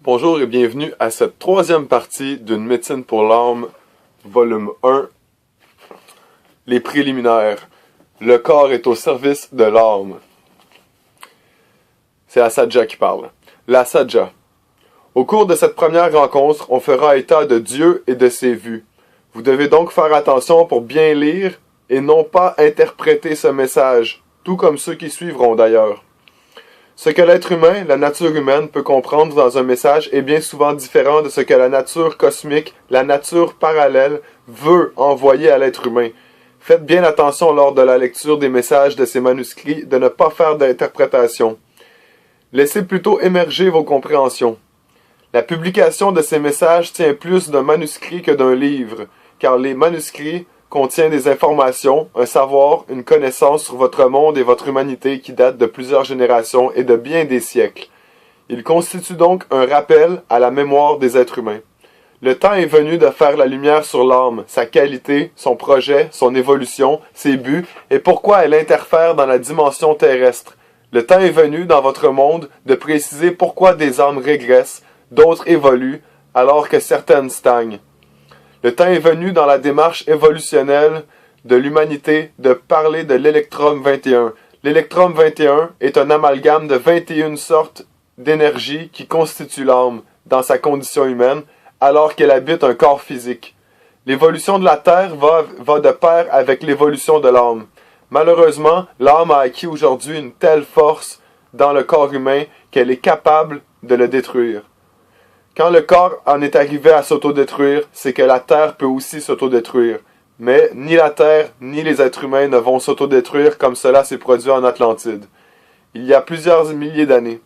Bonjour et bienvenue à cette troisième partie d'une médecine pour l'âme, volume 1, les préliminaires. Le corps est au service de l'âme. C'est Assaja qui parle. La Saja. Au cours de cette première rencontre, on fera état de Dieu et de ses vues. Vous devez donc faire attention pour bien lire et non pas interpréter ce message, tout comme ceux qui suivront d'ailleurs. Ce que l'être humain, la nature humaine, peut comprendre dans un message est bien souvent différent de ce que la nature cosmique, la nature parallèle, veut envoyer à l'être humain. Faites bien attention lors de la lecture des messages de ces manuscrits de ne pas faire d'interprétation. Laissez plutôt émerger vos compréhensions. La publication de ces messages tient plus d'un manuscrit que d'un livre, car les manuscrits contiennent des informations, un savoir, une connaissance sur votre monde et votre humanité qui date de plusieurs générations et de bien des siècles. Ils constituent donc un rappel à la mémoire des êtres humains. Le temps est venu de faire la lumière sur l'âme, sa qualité, son projet, son évolution, ses buts et pourquoi elle interfère dans la dimension terrestre. Le temps est venu dans votre monde de préciser pourquoi des âmes régressent, d'autres évoluent, alors que certaines stagnent. Le temps est venu dans la démarche évolutionnelle de l'humanité de parler de l'électrum 21. L'électrum 21 est un amalgame de 21 sortes d'énergie qui constituent l'âme dans sa condition humaine alors qu'elle habite un corps physique. L'évolution de la Terre va de pair avec l'évolution de l'âme. Malheureusement, l'âme a acquis aujourd'hui une telle force dans le corps humain qu'elle est capable de le détruire. Quand le corps en est arrivé à s'autodétruire, c'est que la Terre peut aussi s'autodétruire. Mais ni la Terre ni les êtres humains ne vont s'autodétruire comme cela s'est produit en Atlantide, il y a plusieurs milliers d'années.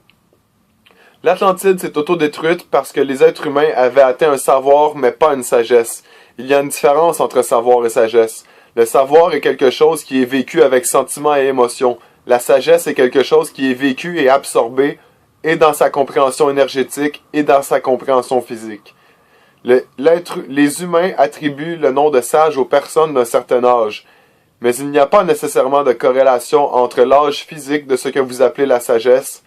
L'Atlantide s'est autodétruite parce que les êtres humains avaient atteint un savoir mais pas une sagesse. Il y a une différence entre savoir et sagesse. Le savoir est quelque chose qui est vécu avec sentiment et émotion. La sagesse est quelque chose qui est vécu et absorbé et dans sa compréhension énergétique et dans sa compréhension physique. Les humains attribuent le nom de sage aux personnes d'un certain âge, mais il n'y a pas nécessairement de corrélation entre l'âge physique de ce que vous appelez la sagesse.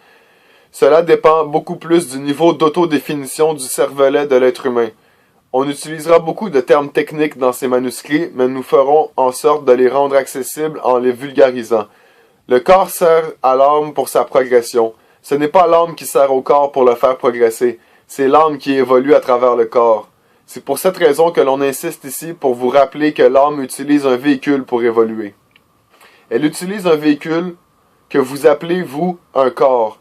Cela dépend beaucoup plus du niveau d'autodéfinition du cervelet de l'être humain. On utilisera beaucoup de termes techniques dans ces manuscrits, mais nous ferons en sorte de les rendre accessibles en les vulgarisant. Le corps sert à l'âme pour sa progression. Ce n'est pas l'âme qui sert au corps pour le faire progresser, c'est l'âme qui évolue à travers le corps. C'est pour cette raison que l'on insiste ici pour vous rappeler que l'âme utilise un véhicule pour évoluer. Elle utilise un véhicule que vous appelez, vous, un corps.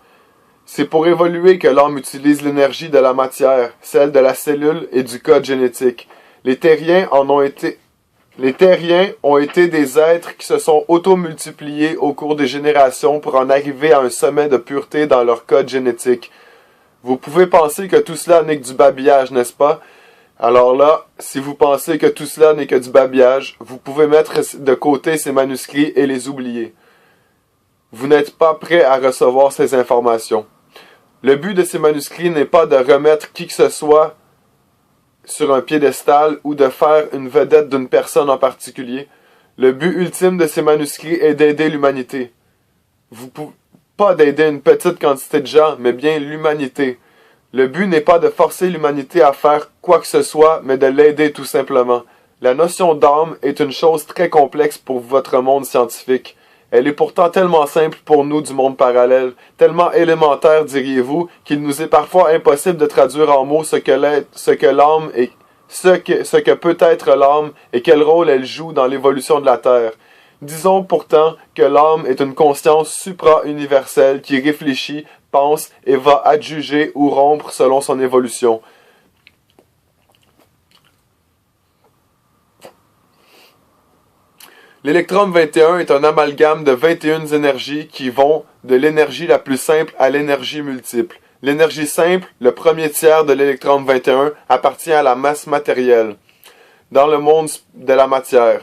C'est pour évoluer que l'âme utilise l'énergie de la matière, celle de la cellule et du code génétique. Les terriens ont été des êtres qui se sont auto-multipliés au cours des générations pour en arriver à un sommet de pureté dans leur code génétique. Vous pouvez penser que tout cela n'est que du babillage, n'est-ce pas? Alors là, si vous pensez que tout cela n'est que du babillage, vous pouvez mettre de côté ces manuscrits et les oublier. Vous n'êtes pas prêt à recevoir ces informations. Le but de ces manuscrits n'est pas de remettre qui que ce soit sur un piédestal ou de faire une vedette d'une personne en particulier. Le but ultime de ces manuscrits est d'aider l'humanité. Pas d'aider une petite quantité de gens, mais bien l'humanité. Le but n'est pas de forcer l'humanité à faire quoi que ce soit, mais de l'aider tout simplement. La notion d'âme est une chose très complexe pour votre monde scientifique. Elle est pourtant tellement simple pour nous du monde parallèle, tellement élémentaire, diriez-vous, qu'il nous est parfois impossible de traduire en mots ce que l'âme est, ce que peut être l'âme et quel rôle elle joue dans l'évolution de la Terre. Disons pourtant que l'âme est une conscience supra-universelle qui réfléchit, pense et va adjuger ou rompre selon son évolution. L'électrum 21 est un amalgame de 21 énergies qui vont de l'énergie la plus simple à l'énergie multiple. L'énergie simple, le premier tiers de l'électrum 21, appartient à la masse matérielle, dans le monde de la matière.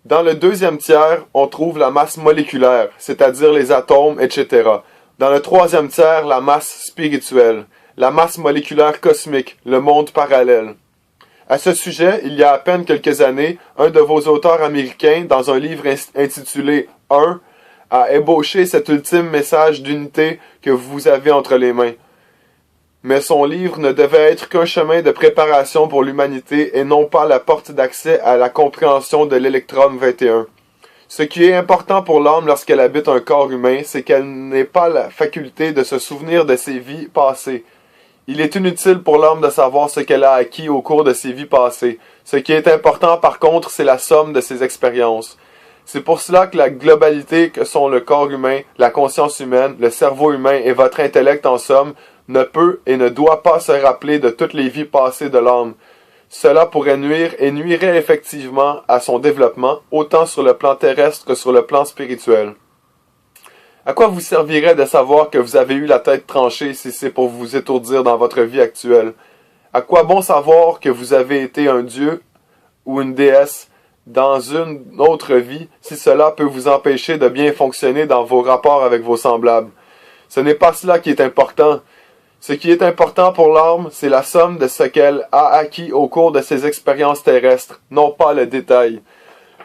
Dans le deuxième tiers, on trouve la masse moléculaire, c'est-à-dire les atomes, etc. Dans le troisième tiers, la masse spirituelle, la masse moléculaire cosmique, le monde parallèle. À ce sujet, il y a à peine quelques années, un de vos auteurs américains, dans un livre intitulé « 1 », a ébauché cet ultime message d'unité que vous avez entre les mains. mais son livre ne devait être qu'un chemin de préparation pour l'humanité et non pas la porte d'accès à la compréhension de l'Électrum 21. Ce qui est important pour l'âme lorsqu'elle habite un corps humain, c'est qu'elle n'ait pas la faculté de se souvenir de ses vies passées. Il est inutile pour l'âme de savoir ce qu'elle a acquis au cours de ses vies passées. Ce qui est important par contre, c'est la somme de ses expériences. C'est pour cela que la globalité que sont le corps humain, la conscience humaine, le cerveau humain et votre intellect en somme ne peut et ne doit pas se rappeler de toutes les vies passées de l'âme. Cela pourrait nuire et nuirait effectivement à son développement, autant sur le plan terrestre que sur le plan spirituel. À quoi vous servirait de savoir que vous avez eu la tête tranchée si c'est pour vous étourdir dans votre vie actuelle? À quoi bon savoir que vous avez été un dieu ou une déesse dans une autre vie si cela peut vous empêcher de bien fonctionner dans vos rapports avec vos semblables? Ce n'est pas cela qui est important. Ce qui est important pour l'âme, c'est la somme de ce qu'elle a acquis au cours de ses expériences terrestres, non pas le détail.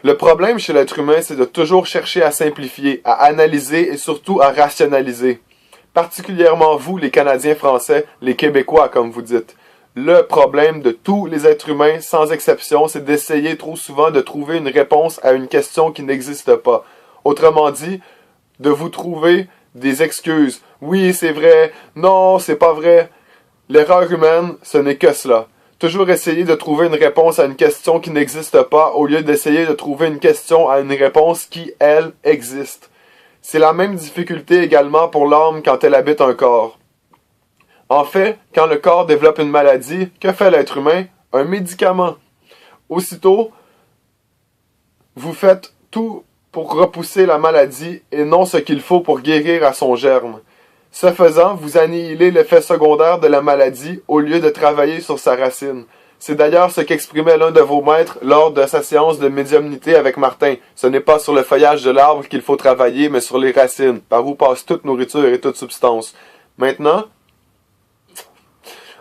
Le problème chez l'être humain, c'est de toujours chercher à simplifier, à analyser et surtout à rationaliser. Particulièrement vous, les Canadiens français, les Québécois, comme vous dites. Le problème de tous les êtres humains, sans exception, c'est d'essayer trop souvent de trouver une réponse à une question qui n'existe pas. Autrement dit, de vous trouver des excuses. Oui, c'est vrai. Non, c'est pas vrai. L'erreur humaine, ce n'est que cela. Toujours essayer de trouver une réponse à une question qui n'existe pas au lieu d'essayer de trouver une question à une réponse qui, elle, existe. C'est la même difficulté également pour l'âme quand elle habite un corps. En fait, quand le corps développe une maladie, que fait l'être humain? Un médicament. Aussitôt, vous faites tout pour repousser la maladie et non ce qu'il faut pour guérir à son germe. Ce faisant, vous annihilez l'effet secondaire de la maladie au lieu de travailler sur sa racine. C'est d'ailleurs ce qu'exprimait l'un de vos maîtres lors de sa séance de médiumnité avec Martin. Ce n'est pas sur le feuillage de l'arbre qu'il faut travailler, mais sur les racines, par où passe toute nourriture et toute substance. Maintenant,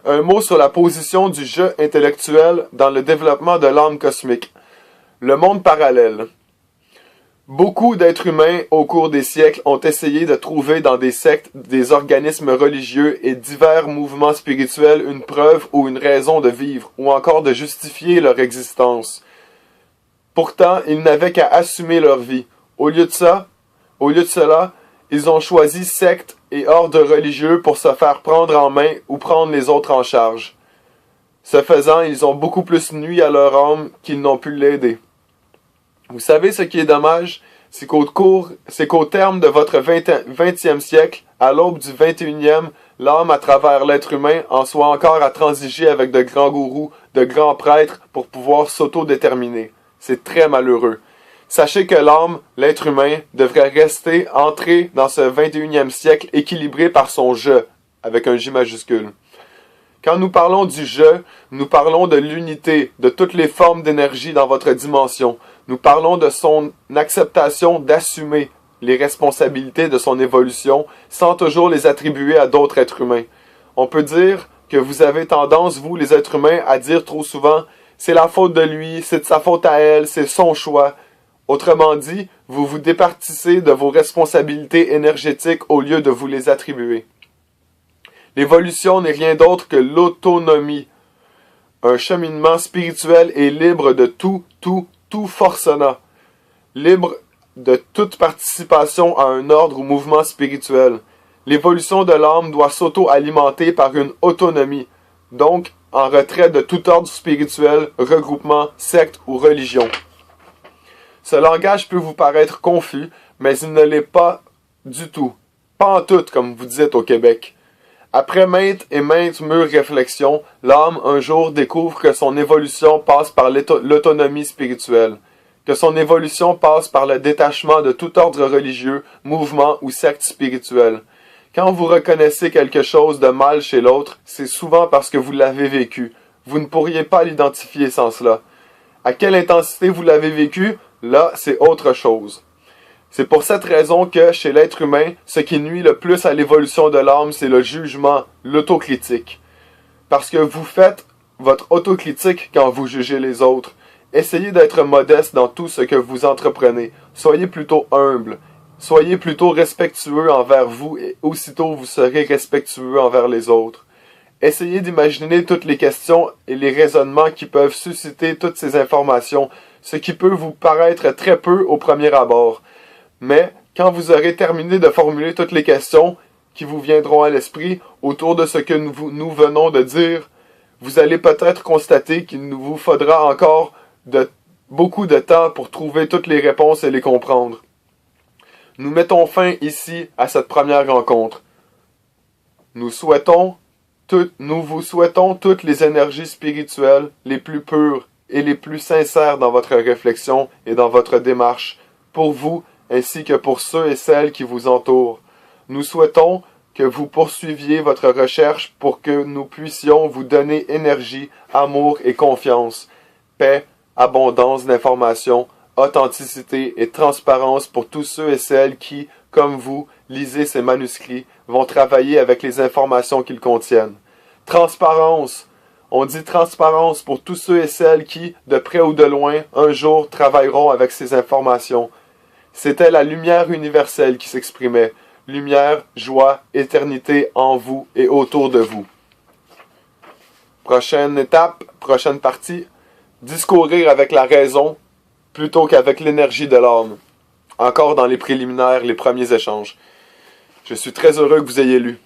un mot sur la position du je intellectuel dans le développement de l'âme cosmique. Le monde parallèle. Beaucoup d'êtres humains, au cours des siècles, ont essayé de trouver dans des sectes, des organismes religieux et divers mouvements spirituels une preuve ou une raison de vivre, ou encore de justifier leur existence. Pourtant, ils n'avaient qu'à assumer leur vie. Au lieu de cela, ils ont choisi sectes et ordres religieux pour se faire prendre en main ou prendre les autres en charge. Ce faisant, ils ont beaucoup plus nui à leur âme qu'ils n'ont pu l'aider. Vous savez ce qui est dommage? C'est qu'au terme de votre 20e siècle, à l'aube du 21e, l'âme à travers l'être humain en soit encore à transiger avec de grands gourous, de grands prêtres pour pouvoir s'autodéterminer. C'est très malheureux. Sachez que l'âme, l'être humain, devrait rester entré dans ce 21e siècle équilibré par son je, avec un J majuscule. Quand nous parlons du je, nous parlons de l'unité, de toutes les formes d'énergie dans votre dimension. Nous parlons de son acceptation d'assumer les responsabilités de son évolution sans toujours les attribuer à d'autres êtres humains. On peut dire que vous avez tendance, vous les êtres humains, à dire trop souvent « c'est la faute de lui, c'est de sa faute à elle, c'est son choix ». Autrement dit, vous vous départissez de vos responsabilités énergétiques au lieu de vous les attribuer. L'évolution n'est rien d'autre que l'autonomie. Un cheminement spirituel est libre de tout forcenat, libre de toute participation à un ordre ou mouvement spirituel. L'évolution de l'âme doit s'auto-alimenter par une autonomie, donc en retrait de tout ordre spirituel, regroupement, secte ou religion. Ce langage peut vous paraître confus, mais il ne l'est pas du tout. Pas en tout, comme vous dites au Québec. Après maintes et maintes mûres réflexions, l'âme un jour découvre que son évolution passe par l'autonomie spirituelle, que son évolution passe par le détachement de tout ordre religieux, mouvement ou secte spirituel. Quand vous reconnaissez quelque chose de mal chez l'autre, c'est souvent parce que vous l'avez vécu. Vous ne pourriez pas l'identifier sans cela. À quelle intensité vous l'avez vécu, là, c'est autre chose. C'est pour cette raison que, chez l'être humain, ce qui nuit le plus à l'évolution de l'âme, c'est le jugement, l'autocritique. Parce que vous faites votre autocritique quand vous jugez les autres. Essayez d'être modeste dans tout ce que vous entreprenez. Soyez plutôt humble. Soyez plutôt respectueux envers vous et aussitôt vous serez respectueux envers les autres. Essayez d'imaginer toutes les questions et les raisonnements qui peuvent susciter toutes ces informations, ce qui peut vous paraître très peu au premier abord. Mais quand vous aurez terminé de formuler toutes les questions qui vous viendront à l'esprit autour de ce que nous venons de dire, vous allez peut-être constater qu'il vous faudra encore beaucoup de temps pour trouver toutes les réponses et les comprendre. Nous mettons fin ici à cette première rencontre. Nous vous souhaitons toutes les énergies spirituelles les plus pures et les plus sincères dans votre réflexion et dans votre démarche, pour vous ainsi que pour ceux et celles qui vous entourent. Nous souhaitons que vous poursuiviez votre recherche pour que nous puissions vous donner énergie, amour et confiance, paix, abondance d'informations, authenticité et transparence pour tous ceux et celles qui, comme vous, lisez ces manuscrits, vont travailler avec les informations qu'ils contiennent. Transparence! On dit transparence pour tous ceux et celles qui, de près ou de loin, un jour travailleront avec ces informations. C'était la lumière universelle qui s'exprimait. Lumière, joie, éternité en vous et autour de vous. Prochaine étape, prochaine partie, discourir avec la raison plutôt qu'avec l'énergie de l'âme. Encore dans les préliminaires, les premiers échanges. Je suis très heureux que vous ayez lu.